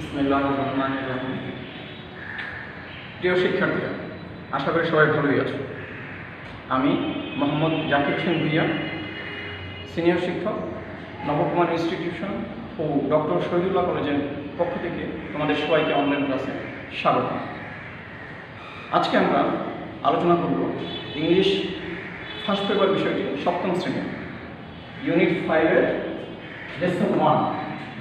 বিসমিল্লাহির রহমানির রহিম। প্রিয় শিক্ষার্থীরা, আশা করি সবাই ভালোই আছো। আমি মোহাম্মদ জাকির হোসেন ভুইয়া, সিনিয়র শিক্ষক, নবকুমার ইনস্টিটিউশন ও ডক্টর শহীদুল্লাহ কলেজের পক্ষ থেকে তোমাদের সবাইকে অনলাইন ক্লাসে স্বাগত। আজকে আমরা আলোচনা করব ইংলিশ ফার্স্ট পেপার বিষয়টি সপ্তম শ্রেণী ইউনিট 5-এর লেসন 1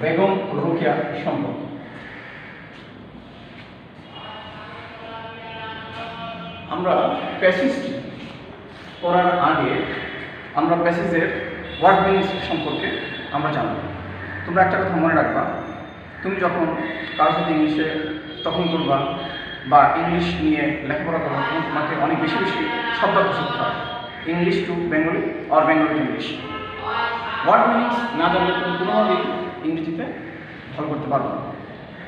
বেগম রোকেয়া সম্পর্কে। আমরা প্যাসেজটি পড়ার আগে আমরা প্যাসেজের ওয়ার্ড মিনিংস সম্পর্কে আমরা জানব। তোমরা একটা কথা মনে রাখবা, তুমি যখন কারোর সাথে ইংলিশে তখন করবা বা ইংলিশ নিয়ে লেখাপড়া করবা, তখন তোমাকে অনেক বেশি বেশি শব্দার্থ শিখতে হয়, English to Bengali or Bengali to English. Word meanings না জানলে তুমি কোনোভাবেই ইংরেজিতে ভালো করতে পারবো না।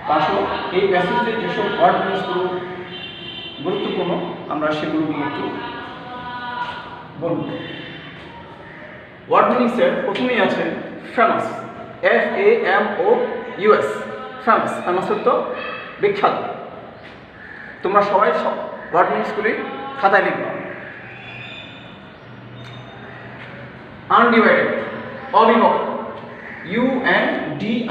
তা আসলে এই প্যাসেজের যেসব ওয়ার্ড মিনিংসগুলো গুরুত্বপূর্ণ আমরা সেগুলো নিয়ে একটু বলব। ওয়ার্ড মিনিংসের প্রথমেই আছে ফেমাস, FAMOUS, ফেমাস। ফেমাস অর্থ বিখ্যাত। তোমরা সবাই সব ওয়ার্ড মিনিংসগুলি খাতায় লিখবা। আনডিভাইডেড, অবিভক্ত, UNDIVIDED,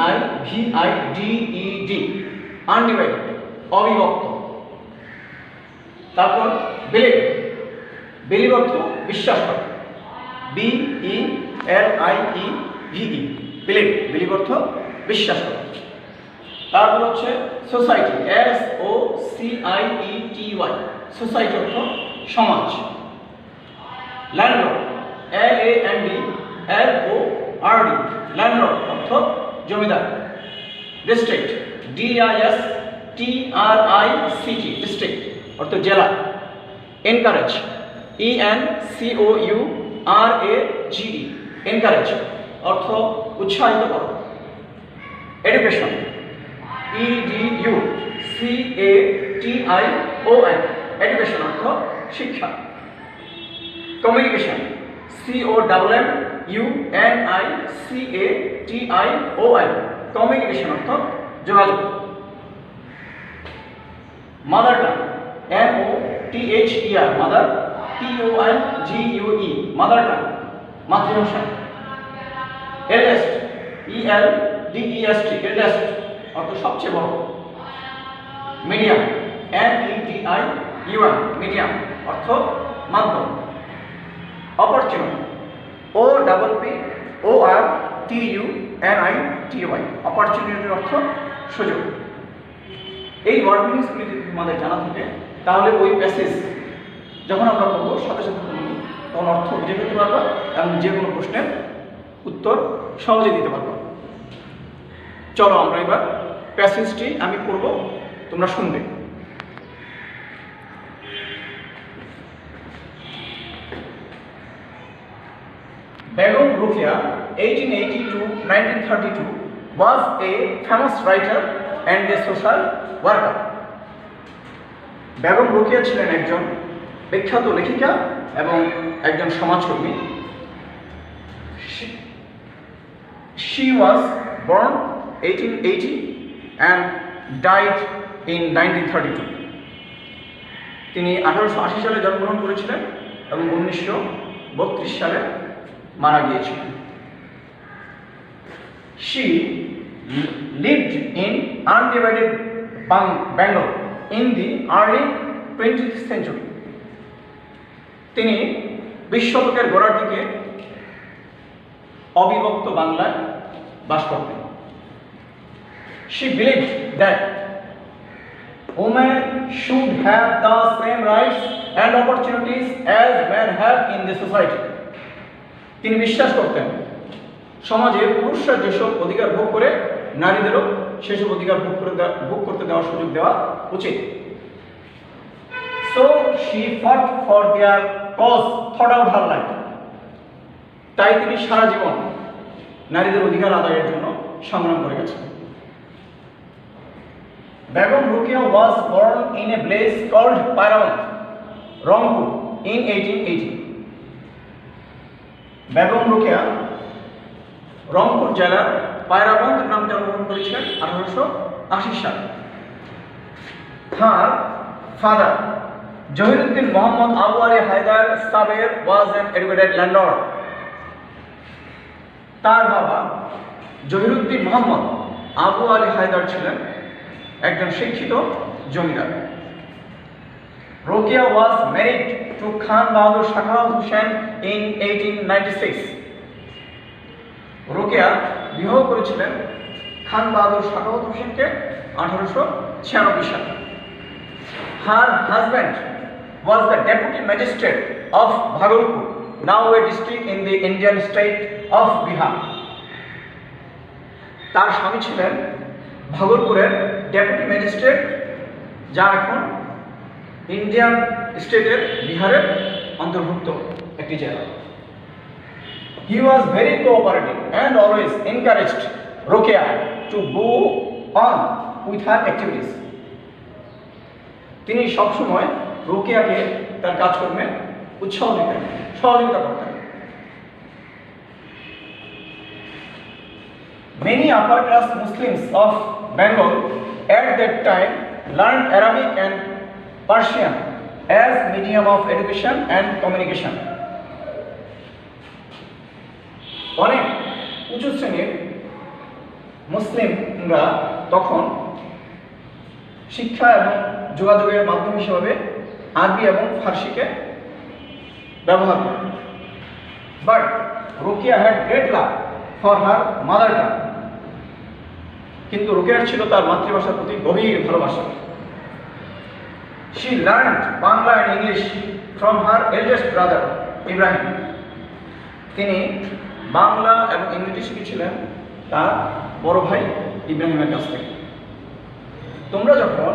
আনডিভাইডেড, অবিভক্ত। তারপর বিলিভ, বিলিভ অর্থ বিশ্বাস করা, BELIEVE, বিলিভ, বিলিভ অর্থ বিশ্বাস করা। তারপর হচ্ছে সোসাইটি, SOCIETY, সোসাইটি অর্থ সমাজ। ল্যান্ডলর্ড, LANDLORD, ল্যান্ডলর্ড অর্থ জমিদার। ডিস্ট্রিক্ট, DISTRICT, ডিস্ট্রিক্ট অর্থ জেলা। এনকারেজ, ENCOURAGE, এনকারেজ অর্থ উৎসাহিত করা। এডুকেশন, EDUCATION, এডুকেশন অর্থ শিক্ষা। কমিউনিকেশন, COMMUNICATION, কমিউনিকেশন অর্থ যোগাযোগ। Mother tongue, MOTHER, mother, TONGUE, mother tongue, মাতৃভাষা। এল্ডেস্ট, ELDEST, এল্ডেস্ট অর্থ সবচেয়ে বড়। মিডিয়াম, MEDIUM, মিডিয়াম অর্থ মাধ্যম। অপরচুনিটি, OPPORTUNITY, অপরচুনিটির অর্থ সুযোগ। এই ওয়ার্ড মিনিংসগুলি যদি তোমাদের জানা থাকে তাহলে ওই প্যাসেজ যখন আমরা পড়বো সাথে সাথে তুমি তখন অর্থ বুঝে ফেলতে পারবা এবং যে কোনো প্রশ্নের উত্তর সহজে দিতে পারবা। চলো আমরা এবার প্যাসেজটি আমি পড়ব, তোমরা শুনবে। Begum Rokeya, 1880 to 1932, was a famous writer and a social worker. Begum Rokeya ছিলেন একজন বিখ্যাত লেখিকা এবং একজন সমাজকর্মী। She was born 1880 and died in 1932. তিনি 1880 সালে জন্মগ্রহণ করেছিলেন এবং 1932 সালে মারা গিয়েছিলেন। She lived in undivided Bengal in the early 20th century. তিনি 20 শতকের গোড়ার দিকে অবিভক্ত বাংলায় বাস করতেন। She believed that women should have the same rights and opportunities as men have in the society. তিনি বিশ্বাস করতেন সমাজে পুরুষরা যেসব অধিকার ভোগ করে নারীদেরও সেসব অধিকার ভোগ করতে দেওয়ার সুযোগ দেওয়া উচিত। So she fought for their cause throughout her life. তাই তিনি সারা জীবন নারীদের অধিকার আদায়ের জন্য সংগ্রাম করে গেছেন। Begum Rokeya was born in a place called Pairaband, Rangpur, in 1880. Begum Rokeya Rangpur জেলার পায়রাবন্দ গ্রামে জন্মগ্রহণ করেছিলেন 1980 সাল। Her father, Jahiruddin Muhammad Abu Ali Haidar Saber, was an educated landlord. তার বাবা জহিরুদ্দিন মোহাম্মদ আবু আলী হায়দার ছিলেন একজন শিক্ষিত জমিদার। Rokeya was married to Khan Bahadur Shakawat Hussain in 1896. Rokeya বিবাহ করেছিলেন খান বাহাদুর শাখাওয়াত হোসেনকে 1896 সালে। Her husband was the deputy magistrate of Bhagalpur, now a district in the Indian state of Bihar. তার স্বামী ছিলেন ভাগলপুরের ডেপুটি ম্যাজিস্ট্রেট, যা এখন ইন্ডিয়ান স্টেটের বিহারের অন্তর্ভুক্ত একটি জেলা। He was very cooperative and always encouraged Rokeya to go on with her activities. তিনি সবসময় রোকেয়াকে তার কাজকর্মে উৎসাহ দিতেন, সহযোগিতা করতেন। Many upper class Muslims of Bengal at that time learned Arabic and Persian as medium of education and communication. অনেক উঁচু শ্রেণীর মুসলিমরা তখন শিক্ষা এবং যোগাযোগের মাধ্যম হিসেবে আরবি এবং ফার্সিকে ব্যবহার করে। But Rokeya had great love for her mother tongue. কিন্তু রোকেয়ার ছিল তার মাতৃভাষার প্রতি গভীর ভালোবাসা। She learned Bangla and English from her eldest brother Ibrahim. তিনি বাংলা এবং ইংরেজি শিখেছিলেন তার বড় ভাই ইব্রাহিমের কাছ থেকে। তোমরা যখন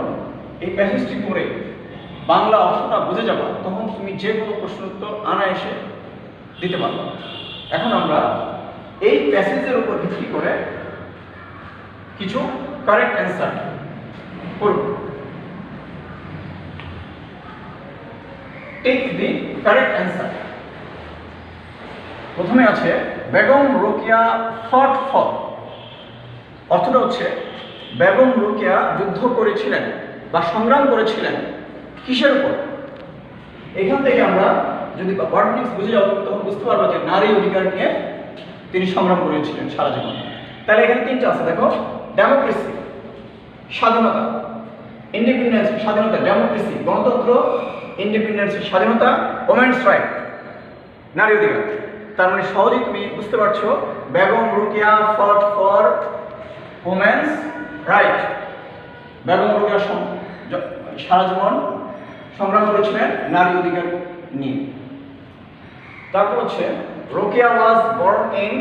এই প্যাসেজটি পড়ে বাংলা অর্থটা বুঝে যাবা, তখন তুমি যে কোনো প্রশ্ন উত্তর অনায়াসে দিতে পারবে। এখন আমরা এই প্যাসেজের উপর ভিত্তি করে কিছু কারেক্ট অ্যান্সার করব। Take the correct answer. প্রথমে আছে বেগম রোকেয়া ফট ফর। অর্থটা হচ্ছে বেগম রোকেয়া যুদ্ধ করেছিলেন বা সংগ্রাম করেছিলেন কিসের উপর? এখান থেকে আমরা যদি ওয়ার্ড মিক্স বুঝে যাও তখন বুঝতে পারবো যে নারী অধিকার নিয়ে তিনি সংগ্রাম করেছিলেন সারা জীবন। তাহলে এখানে তিনটা আছে, দেখো, ডেমোক্রেসি স্বাধীনতা, ইন্ডিপেন্ডেন্স স্বাধীনতা, ডেমোক্রেসি গণতন্ত্র, ইন্ডিপেন্ডেন্স স্বাধীনতা, ওমেন্স রাইট নারী অধিকার। তার মানে সহজেই তুমি বুঝতে পারছো Begum Rokeya fought for women's right. Begum Rokeya সারা জীবন সংগ্রাম করেছিলেন নারী অধিকার নিয়ে। তারপর হচ্ছে Rokeya was born in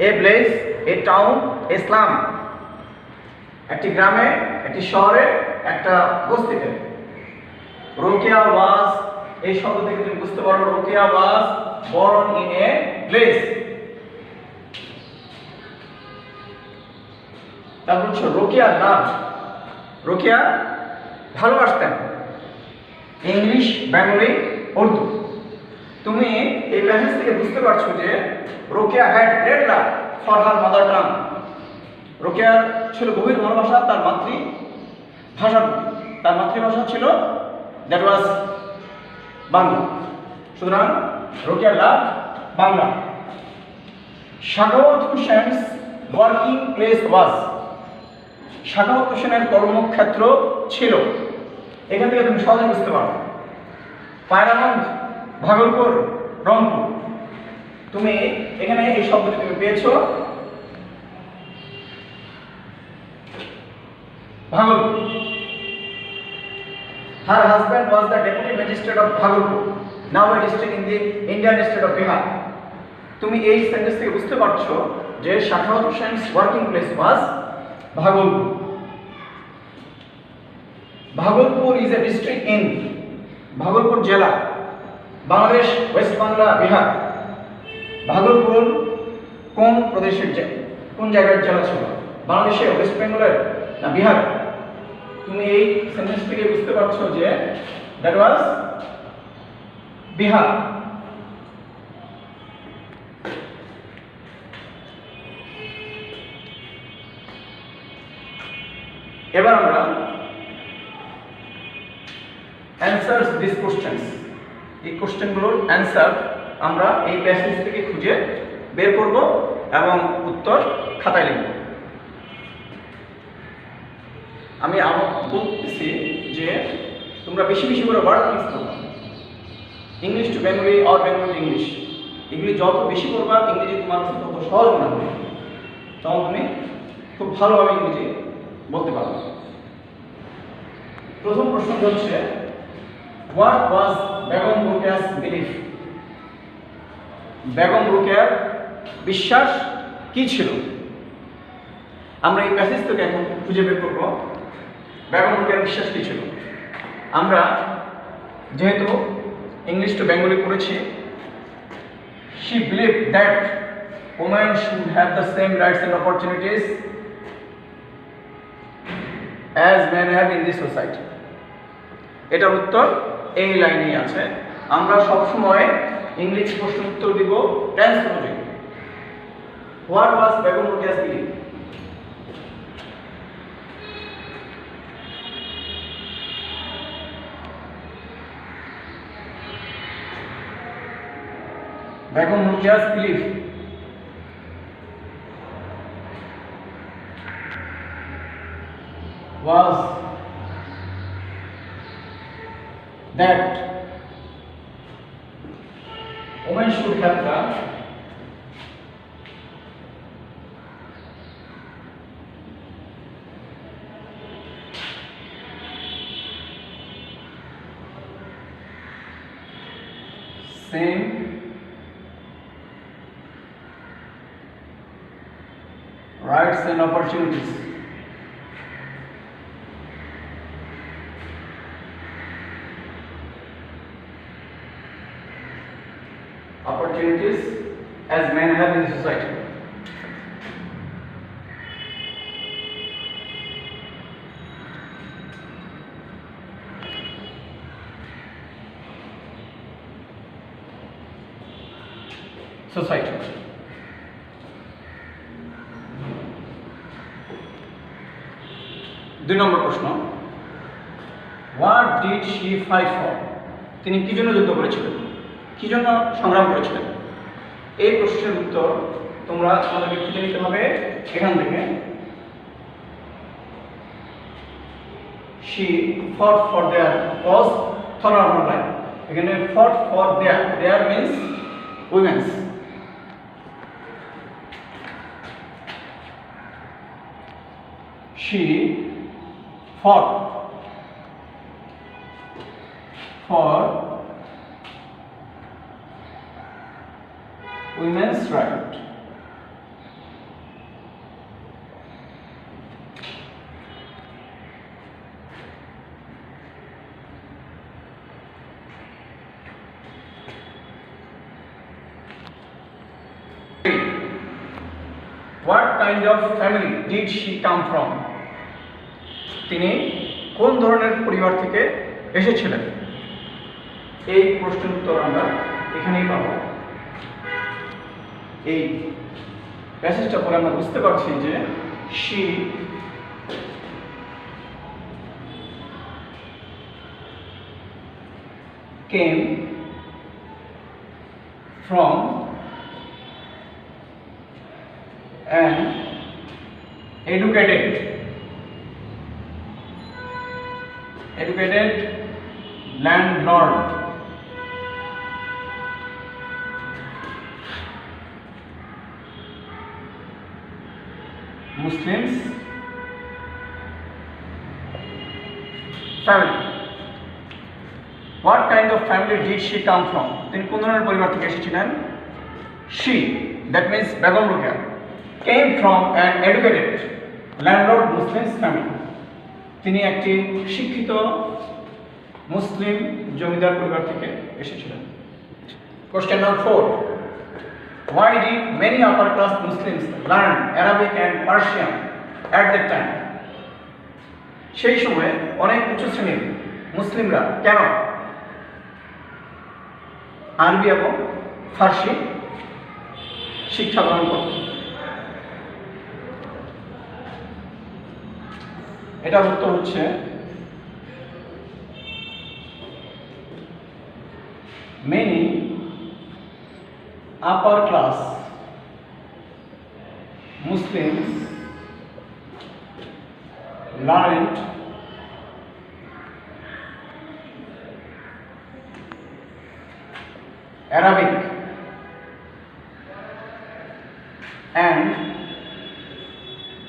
a place, a town, a slum. একটি গ্রামে, একটি শহরে, একটা বস্তিতে। রোকেয়া ওয়াজ এই শব্দ থেকে তুমি বুঝতে পারো Rokeya was born in a place. তারপর হচ্ছে রোকেয়া লাভ। রোকেয়া ভালোবাসতেন ইংলিশ, বেঙ্গলি, উর্দু। তুমি এই প্যাসেজ থেকে বুঝতে পারছো যে Rokeya had great love for her mother tongue. রোকেয়ার ছিল গভীর ভালোবাসা তার মাতৃভাষার প্রতি। তার মাতৃভাষা ছিল দ্যাট ওয়াজ বাংলা। সুতরাং Rokeya love Bangla. Sakhawat Hossain's working place was. Sakhawat হোসেনের কর্মক্ষেত্র ছিল, এখান থেকে তুমি সহজে বুঝতে পারো, পায়রাগঞ্জ, ভাগলপুর, রংপুর। তুমি এখানে এই শব্দটি তুমি পেয়েছো Bhagalpur. Her husband was the deputy magistrate of Bhagalpur, now a district in the Indian state of Bihar. তুমি এই সেন্টেন্স থেকে বুঝতে পারছো যে Sakhawat Hossain's working place was Bhagalpur. Bhagalpur is a district in, Bhagalpur জেলা, বাংলাদেশ, ওয়েস্ট বাংলা, বিহার। ভাগলপুর কোন প্রদেশের কোন জায়গার জেলা ছিল? বাংলাদেশে, ওয়েস্ট বেঙ্গলের না বিহার? তুমি এই সেন্টেন্স থেকে বুঝতে পারছো যে দ্যাট ওয়াজ বিহার। এবার আমরা অ্যান্সার্স দিস কোশ্চেন্স, এই কোশ্চেনগুলোর অ্যান্সার আমরা এই প্যাসেজ থেকে খুঁজে বের করব এবং উত্তর খাতায় লিখব। আমি বলতেছি যে তোমরা বেশি বেশি করে ওয়ার্ড মিক্স করবা, English to Bengali or Bengali to English, এগুলি যত বেশি করবা ইংরেজি তোমার কাছে তত সহজ মনে হবে, তখন তুমি খুব ভালোভাবে ইংরেজি বলতে পারবে। প্রথম প্রশ্ন হচ্ছে, what was Begum Rokeya's belief? Begum রোকেয়ার বিশ্বাস কি ছিল? আমরা এই প্যাসেজ থেকে এখন খুঁজে বের করব বেগম রোকেয়ার বিশ্বাস কি ছিল। আমরা যেহেতু ইংলিশ টু বেঙ্গলি পড়েছি, she believed that women should have the same rights and opportunities as men have in this society. এটার উত্তর এই লাইনেই আছে। আমরা সব সময় ইংলিশ প্রশ্ন উত্তর দিব টেন্স অনুযায়ী। What was Begum Rokeya's belief? Begum Rokeya's belief was that women should have the same rights and opportunities as men have in society. Society. দুই নম্বর প্রশ্ন, what did she fight for? তিনি কি জন্য যুদ্ধ করেছিলেন, কি জন্য সংগ্রাম করেছিলেন? এই প্রশ্নের উত্তর তোমরা তোমাদেরকে খুঁজে নিতে হবে এখান থেকে। She fought for their cause for our life. এখানে fought for their, their means women's. She fought for women's right. What kind of family did she come from? তিনি কোন ধরনের পরিবার থেকে এসেছিলেন? এই প্রশ্নের উত্তর আমরা এখানেই পাবো। এই প্যাসেজটা পরে আমরা বুঝতে পারছি যে she came from an educated landlord. Muslims family. What kind of family did she come from? তিনি কোন ধরনের পরিবার থেকে এসেছিলেন? She, that means Begum Rokeya, came from an educated landlord Muslim family. তিনি একটি শিক্ষিত মুসলিম জমিদার পরিবার থেকে এসেছিলেন। Question number 4. Why did many upper class Muslims learn Arabic and Persian at that time? সেই সময়ে অনেক উচ্চ শ্রেণীর মুসলিমরা কেন আরবি এবং ফার্সি শিক্ষা গ্রহণ করত? এটার উত্তর হচ্ছে many upper class Muslims learned Arabic and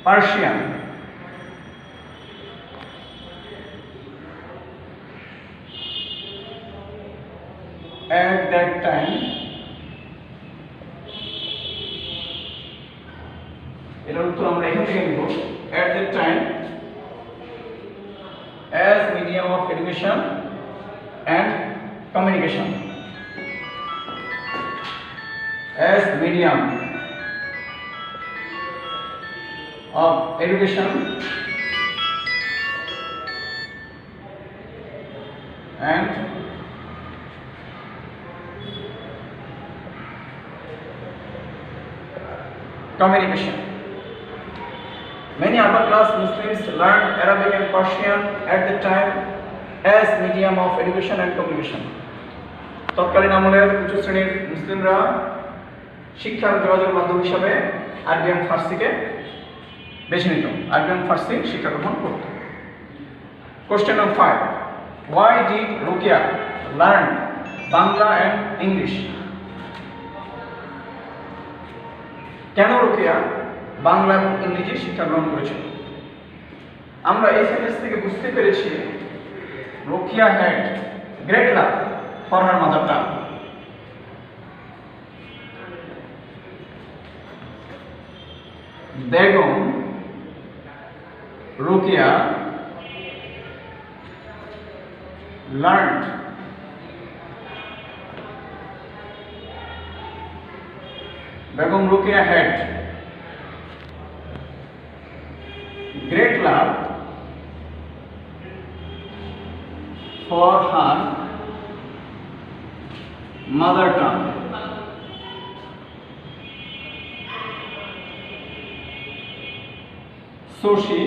Persian at that time. এটার উত্তর আমরা এখান থেকে নিব। At that time as medium of education and communication. As medium of education and communication. Many upper class Muslims learned Arabic and Persian at the time as medium of education and communication. তৎকালীন আমলের উচ্চ শ্রেণীর মুসলিমরা শিক্ষা ও যোগাযোগের মাধ্যম হিসাবে আরবি এবং ফার্সিকে বেছে নিত, আরবি এবং ফার্সি শিক্ষা গ্রহণ করত। Question number 5. Why did Rukia learn Bangla and English? কেন রুকিয়া বাংলা এবং ইংরেজি শিক্ষা গ্রহণ করেছিল? আমরা এই সেন্টেন্স থেকে বুঝতে পেরেছি Rukia had great love for her mother tongue. Begum Rukia learned Begum Rukia had great love for her mother tongue. So she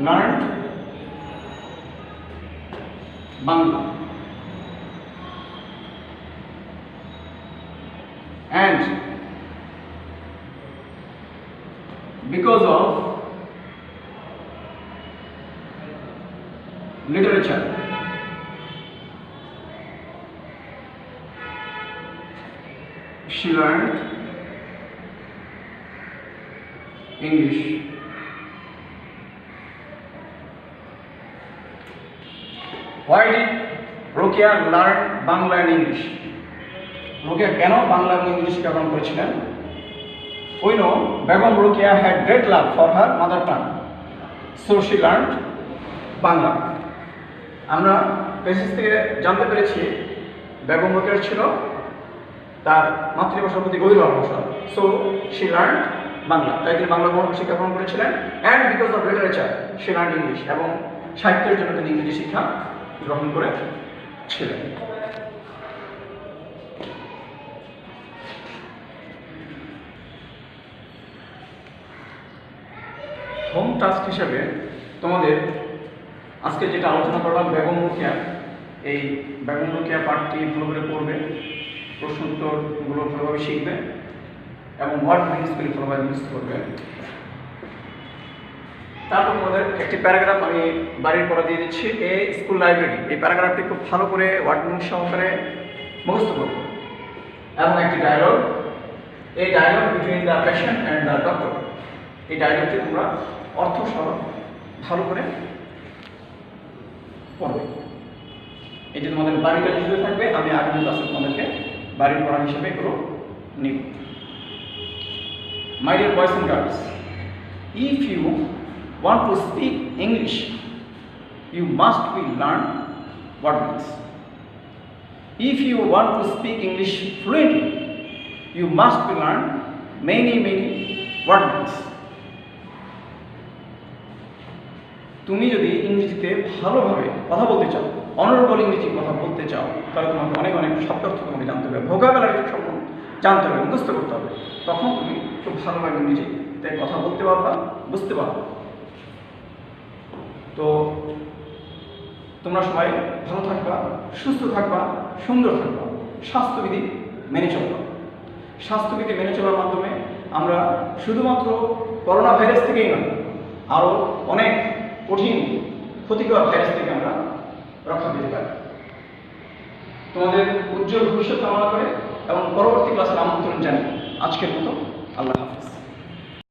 learned Bangla. And because of literature, she learned English. Why did Rukia learn Bangla and English? Rukia কেন বাংলা এবং ইংরেজি শিক্ষা গ্রহণ করেছিলেন? We know Begum Rukia had great love for her mother tongue, so she learned Bangla. আমরা passage থেকে জানতে পেরেছি বেগম রুকিয়ার ছিল তার মাতৃভাষার প্রতি গভীর ভালোবাসা, so she learned বাংলা, তাই তিনি বাংলা শিক্ষা গ্রহণ করেছিলেন। and because of literature she learned English, এবং সাহিত্যের জন্য তিনি ইংরেজি শিক্ষা গ্রহণ করেছিলেন। হোম টাস্ক হিসেবে তোমাদের আজকে যেটা আলোচনা করলাম বেগম রুকিয়া, এই বেগম রুকিয়া পাঠটি ভালো করে পড়বে, প্রশ্ন উত্তরগুলো ভালোভাবে শিখবে এবং ওয়ার্ড মিনিংসগুলি ভালোভাবে মিক্স করবে। তারপর তোমাদের একটি প্যারাগ্রাফ আমি বাড়ির পড়া দিয়ে দিচ্ছি, এ স্কুল লাইব্রেরি। এই প্যারাগ্রাফটি খুব ভালো করে ওয়ার্ড মিনিং সহকারে মুখস্থ করবে এবং একটি ডায়লগ, এই dialogue between the patient and the doctor. এই ডায়লগটি তোমরা অর্থ সহ ভালো করে পড়বে। এটি তোমাদের বাড়ির কাজ হিসেবে থাকবে, আমি আগামী ক্লাসে তোমাদেরকে বাড়ির পড়া হিসেবে এগুলো নিব। My dear boys and girls, if you want to speak English, you must be learn word meanings. If you want to speak English fluently, you must be learn many word meanings. তুমি যদি ইংরেজিতে ভালোভাবে কথা বলতে চাও, honourable ইংরেজি কথা বলতে চাও, তাহলে তোমাকে অনেক শব্দার্থ তোমাকে জানতে হবে, ভোকাবুলারি শব্দ জানতে হবে, মুখস্থ করতে হবে, তখন তুমি খুব ভালোভাবে ইংরেজি পরিস্থিতিতে কথা বলতে পারবা, বুঝতে পারবা। তো তোমরা সবাই ভালো থাকবা, সুস্থ থাকবা, সুন্দর থাকবা, স্বাস্থ্যবিধি মেনে চলবা। স্বাস্থ্যবিধি মেনে চলার মাধ্যমে আমরা শুধুমাত্র করোনা ভাইরাস থেকেই নয়, আরও অনেক কঠিন ক্ষতিকর ভাইরাস থেকে আমরা রক্ষা পেতে পারি। তোমাদের উজ্জ্বল ভবিষ্যৎ কামনা করে এবং পরবর্তী ক্লাসের আমন্ত্রণ জানিয়ে আজকের মতো আল্লাহ হাফিজ।